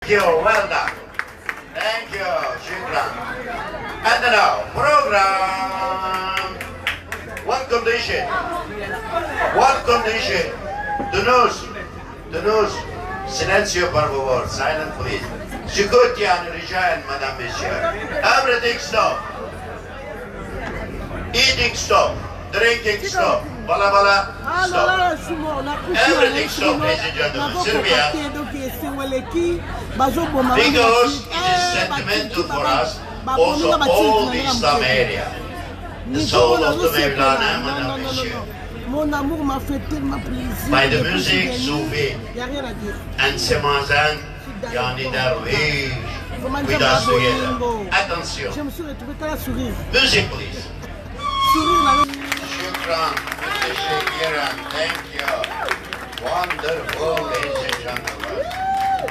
Thank you, well done. Thank you, Shukran. And now, program. One condition. Tunus. Silencio, por favor. Silent, please. Shukuti and Rijan, Madame Monsieur. Everything stop. Eating stop. Drinking stop. Bala, stop. Everything stop, ladies and gentlemen. Sylvia. Because it is sentimental for us, also all the Islam area. The soul of the Mevlana, Madame Monsieur. Mon amour m'a fait tellement plaisir. By the music, Soufi, and Semazan, Yani Darwish, with us together. Attention. Music, please. Shukran, Mr. Shakiran, thank you. Wonderful, ladies and gentlemen.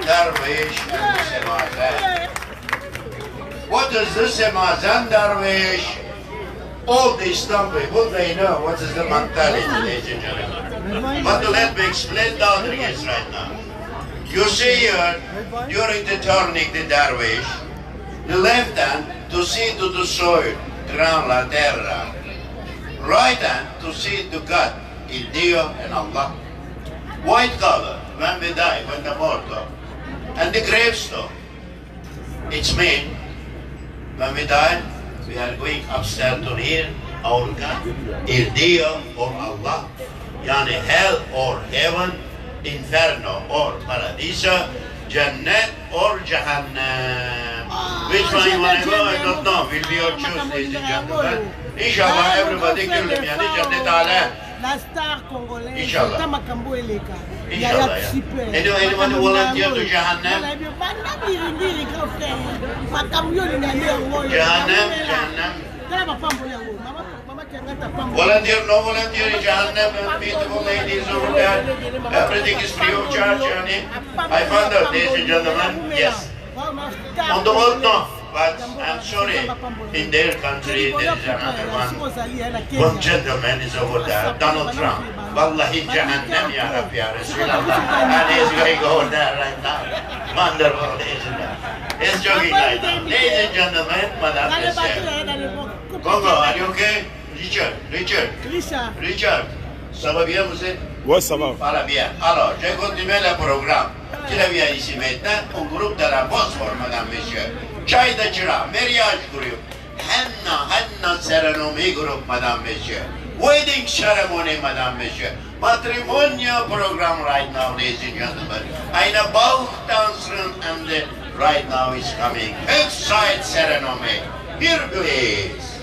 Darwish and Semazan. What is the Semazan, Darwish? All the Islam people, they know what is the mentality, ladies and gentlemen. But let me explain the other case right now. You see here, during the turning the Darwish, the left hand to see to the soil, ground la terra. Right hand to see to God, il Dio and Allah. White color, when we die, when the mortal. And the gravestone. It's mean, when we die, we are going upstairs to hear our God, il Dio or Allah, yani hell or heaven, inferno or paradiso, Jannat or Jahannam. Which one you want to go? I don't know. Will be your choice, ladies and gentlemen. Inshallah, everybody kill them. Yani Jannat Allah. La star congolaise. Inshallah. Inshallah. Anyone who volunteer to Jahannam? Jahannam. Volunteer, no volunteer in Jahannam, beautiful ladies over there. Everything is free of charge, yani. I found out, ladies and gentlemen, yes. On the world, no. But I'm sorry, in their country, there is another one. One gentleman is over there, Donald Trump. Wallahi Jahannam, Ya Rabbi, Ya Rasulallah. And he's going over there right now. Wonderful, ladies and gentlemen. He's jogging right now. Ladies and gentlemen, Madame Monsieur. Congo, are you okay? Richard, ça va bien, vous êtes? Ouais, ça va. Voilà, bien. Alors, je continue le programme. Qui vient ici maintenant? Un groupe de la Bosphore, Madame Monsieur. Chayda Chira, mariage group. Henna ceremony group, Madame Monsieur. Wedding ceremony, Madame Monsieur. Matrimonial program right now, ladies and gentlemen. Eine Bauchtanzrun and right now is coming. Outside ceremony. Here, please.